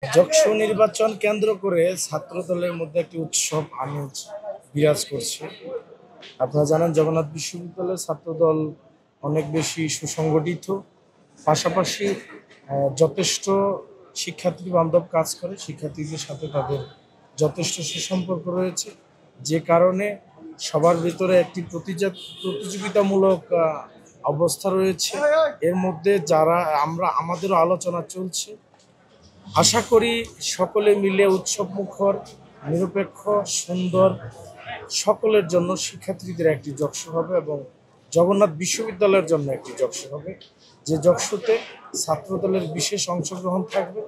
যশোর নির্বাচন কেন্দ্র করে ছাত্রদলের মধ্যে একটি উৎসব আমেজ বিরাজ করছে। আপনারা জানেন জগন্নাথ বিশ্ববিদ্যালয়ের ছাত্রদল অনেক বেশি সুসংগঠিত, পাশাপাশি যথেষ্ট শিক্ষার্থী বান্ধব কাজ করে, শিক্ষার্থীদের সাথে তাদের যথেষ্ট সুসম্পর্ক রয়েছে, যে কারণে সবার ভিতরে একটি প্রতিযোগিতামূলক অবস্থা রয়েছে। এর মধ্যে যারা আমাদেরও আলোচনা চলছে, আশা করি সকলে মিলে উৎসব মুখর, নিরপেক্ষ, সুন্দর, সকলের জন্য শিক্ষার্থীদের একটি জকশো হবে এবং জগন্নাথ বিশ্ববিদ্যালয়ের জন্য একটি জকশো হবে, যে জকশোতে ছাত্রদলের বিশেষ অংশগ্রহণ থাকবে,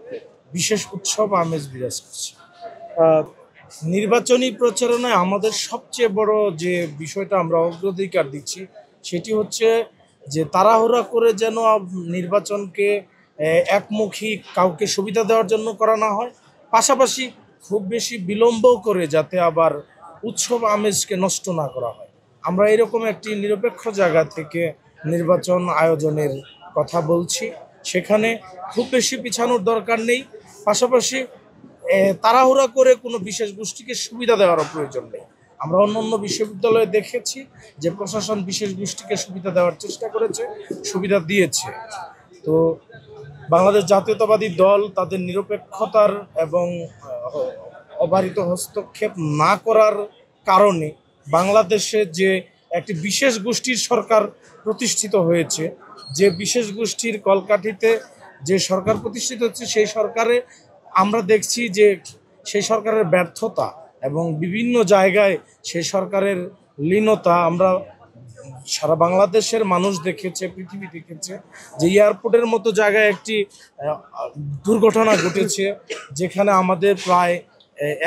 বিশেষ উৎসব আমেজ বিরাজ করছে। নির্বাচনী প্রচারণায় আমাদের সবচেয়ে বড় যে বিষয়টা আমরা অগ্রাধিকার দিচ্ছি সেটি হচ্ছে যে তাড়াহুড়া করে যেন নির্বাচনকে একমুখী কাউকে সুবিধা দেওয়ার জন্য করা না হয়, পাশাপাশি খুব বেশি বিলম্ব করে যাতে আবার উৎসব আমেজকে নষ্ট না করা হয়। আমরা এরকম একটি নিরপেক্ষ জায়গা থেকে নির্বাচন আয়োজনের কথা বলছি, সেখানে খুব বেশি পিছানোর দরকার নেই, পাশাপাশি তাড়াহুড়া করে কোনো বিশেষ গোষ্ঠীকে সুবিধা দেওয়ারও প্রয়োজন নেই। আমরা অন্য বিশ্ববিদ্যালয়ে দেখেছি যে প্রশাসন বিশেষ গোষ্ঠীকে সুবিধা দেওয়ার চেষ্টা করেছে, সুবিধা দিয়েছে। তো বাংলাদেশ জাতীয়তাবাদী দল তাদের নিরপেক্ষতার এবং অবারিত হস্তক্ষেপ না করার কারণে বাংলাদেশে যে একটি বিশেষ গোষ্ঠীর সরকার প্রতিষ্ঠিত হয়েছে, যে বিশেষ গোষ্ঠীর কলকাঠিতে যে সরকার প্রতিষ্ঠিত হচ্ছে, সেই সরকারে আমরা দেখছি যে সেই সরকারের ব্যর্থতা এবং বিভিন্ন জায়গায় সেই সরকারের লীনতা আমরা সারা বাংলাদেশের মানুষ দেখেছে, পৃথিবী দেখেছে, যে এয়ারপোর্টের মতো জায়গায় একটি দুর্ঘটনা ঘটেছে, যেখানে আমাদের প্রায়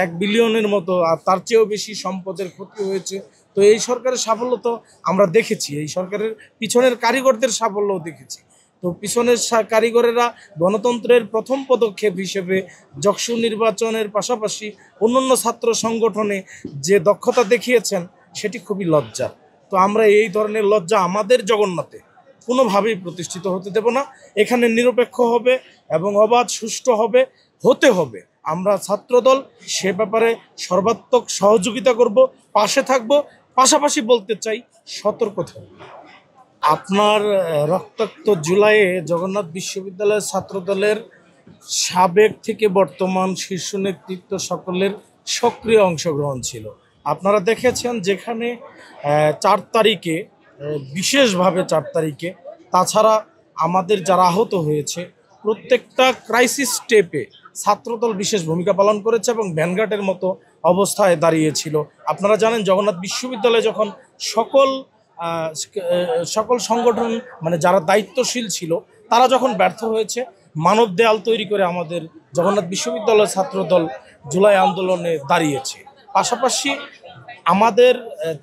1 বিলিয়নের মতো আর তার চেয়েও বেশি সম্পদের ক্ষতি হয়েছে। তো এই সরকারের সাফল্য তো আমরা দেখেছি, এই সরকারের পিছনের কারিগরদের সাফল্যও দেখেছি। তো পিছনের কারিগরেরা গণতন্ত্রের প্রথম পদক্ষেপ হিসেবে যশোর নির্বাচনের পাশাপাশি অন্যান্য ছাত্র সংগঠনে যে দক্ষতা দেখিয়েছেন সেটি খুবই লজ্জার। তো আমরা এই ধরনের লজ্জা আমাদের জগন্নাথে কোনোভাবেই প্রতিষ্ঠিত হতে দেব না। এখানে নিরপেক্ষ হবে এবং অবাধ সুষ্ঠু হতে হবে। আমরা ছাত্রদল সে ব্যাপারে সর্বাত্মক সহযোগিতা করব, পাশে থাকব, পাশাপাশি বলতে চাই সতর্ক থাকব। আপনার রক্তাক্ত জুলাইয়ে জগন্নাথ বিশ্ববিদ্যালয়ের ছাত্রদলের সাবেক থেকে বর্তমান শীর্ষ নেতৃত্ব সকলের সক্রিয় অংশগ্রহণ ছিল। আপনারা দেখেছেন যেখানে 4 তারিখে বিশেষভাবে 4 তারিখে, তাছাড়া আমাদের যারা আহত হয়েছে প্রত্যেকটা ক্রাইসিস স্টেপে ছাত্রদল বিশেষ ভূমিকা পালন করেছে এবং ভ্যানগার্ডের মতো অবস্থায় দাঁড়িয়েছিল। আপনারা জানেন জগন্নাথ বিশ্ববিদ্যালয়ে যখন সকল সংগঠন মানে যারা দায়িত্বশীল ছিল তারা যখন ব্যর্থ হয়েছে, মানব দেয়াল তৈরি করে আমাদের জগন্নাথ বিশ্ববিদ্যালয়ের ছাত্রদল জুলাই আন্দোলনে দাঁড়িয়েছে। পাশাপাশি আমাদের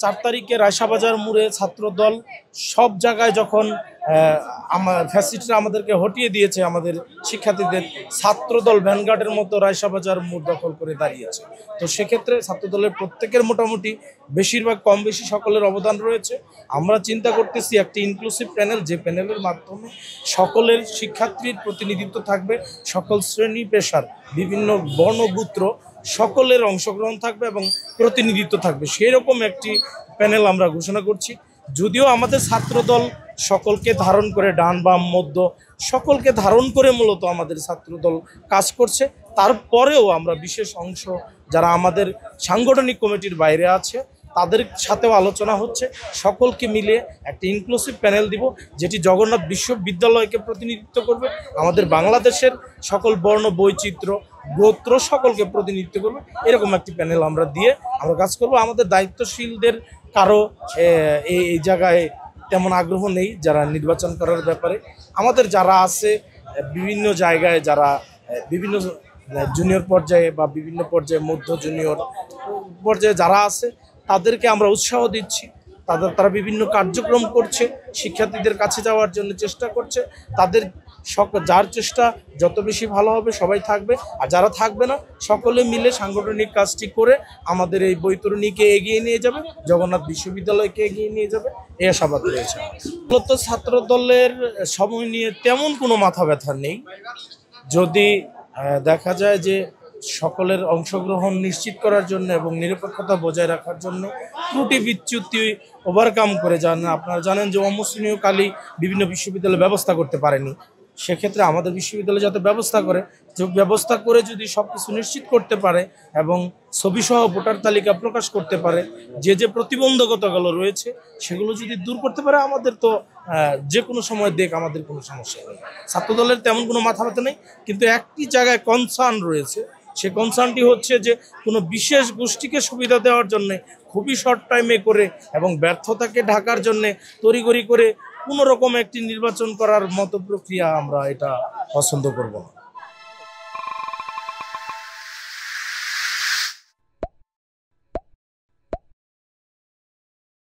4 তারিখে রায়শাহবাজার মোড়ে ছাত্রদল সব জায়গায় যখন ফ্যাসিস্টরা আমাদেরকে হটিয়ে দিয়েছে, আমাদের শিক্ষার্থীদের, ছাত্রদল ভ্যানগার্ডের মতো রায়শাহবাজার মোড় দখল করে দাঁড়িয়েছে। তো সেক্ষেত্রে ছাত্রদলের প্রত্যেকের মোটামুটি বেশিরভাগ কম বেশি সকলের অবদান রয়েছে। আমরা চিন্তা করতেছি একটি ইনক্লুসিভ প্যানেল, যে প্যানেলের মাধ্যমে সকলের শিক্ষার্থীর প্রতিনিধিত্ব থাকবে, সকল শ্রেণী পেশার বিভিন্ন বর্ণগোত্র সকলের অংশগ্রহণ থাকবে এবং প্রতিনিধিত্ব থাকবে, সেই রকম একটি প্যানেল আমরা ঘোষণা করছি। যদিও আমাদের ছাত্রদল সকলকে ধারণ করে, ডান বাম মধ্য সকলকে ধারণ করে মূলত আমাদের ছাত্রদল কাজ করছে, তারপরেও আমরা বিশেষ অংশ যারা আমাদের সাংগঠনিক কমিটির বাইরে আছে তাদের সাথেও আলোচনা হচ্ছে, সকলকে মিলে একটি ইনক্লুসিভ প্যানেল দিব যেটি জগন্নাথ বিশ্ববিদ্যালয়কে প্রতিনিধিত্ব করবে, আমাদের বাংলাদেশের সকল বর্ণ বৈচিত্র্য গোত্র সকলকে প্রতিনিধিত্ব করবে। এরকম একটি প্যানেল আমরা দিয়ে আমরা কাজ করব। আমাদের দায়িত্বশীলদের কারো এই জায়গায় তেমন আগ্রহ নেই যারা নির্বাচন করার ব্যাপারে। আমাদের যারা আছে বিভিন্ন জায়গায়, যারা বিভিন্ন জুনিয়র পর্যায়ে বা বিভিন্ন পর্যায়ে, মধ্য জুনিয়র পর্যায়ে যারা আছে তাদেরকে আমরা উৎসাহ দিচ্ছি। তারা বিভিন্ন কার্যক্রম করছে, শিক্ষার্থীদের কাছে যাওয়ার জন্য চেষ্টা করছে। তাদের যার চেষ্টা যত বেশি ভালো হবে সবাই থাকবে, আর যারা থাকবে না সকলে মিলে সাংগঠনিক কাজটি করে আমাদের এই বৈতরণীকে এগিয়ে নিয়ে যাবে, জগন্নাথ বিশ্ববিদ্যালয়কে এগিয়ে নিয়ে যাবে, এই আশাবাদ রয়েছে। মূলত ছাত্র দলের সময় নিয়ে তেমন কোনো মাথা ব্যথা নেই। যদি দেখা যায় যে সকলের অংশগ্রহণ নিশ্চিত করার জন্য এবং নিরপেক্ষতা বজায় রাখার জন্য ত্রুটি বিচ্যুতি ওভারকাম করে যান। আপনারা জানেন যে অমুসলিম কালি বিভিন্ন বিশ্ববিদ্যালয় ব্যবস্থা করতে পারেনি, সেক্ষেত্রে আমাদের বিশ্ববিদ্যালয় যাতে ব্যবস্থা করে যদি সব কিছু নিশ্চিত করতে পারে এবং ছবিসহ ভোটার তালিকা প্রকাশ করতে পারে, যে প্রতিবন্ধকতাগুলো রয়েছে সেগুলো যদি দূর করতে পারে, আমাদের তো যে কোনো সময় আমাদের কোনো সমস্যা নেই। ছাত্রদলের তেমন কোনো মাথা ব্যথা নেই, কিন্তু একটি জায়গায় কনসার্ন রয়েছে। সে কনসার্নটি হচ্ছে যে কোনো বিশেষ গোষ্ঠীকে সুবিধা দেওয়ার জন্য খুবই শর্ট টাইমে করে এবং ব্যর্থতাকে ঢাকার জন্য তড়িঘড়ি করে কোনো রকম একটি নির্বাচন করার মতো প্রক্রিয়া আমরা এটা পছন্দ করব না।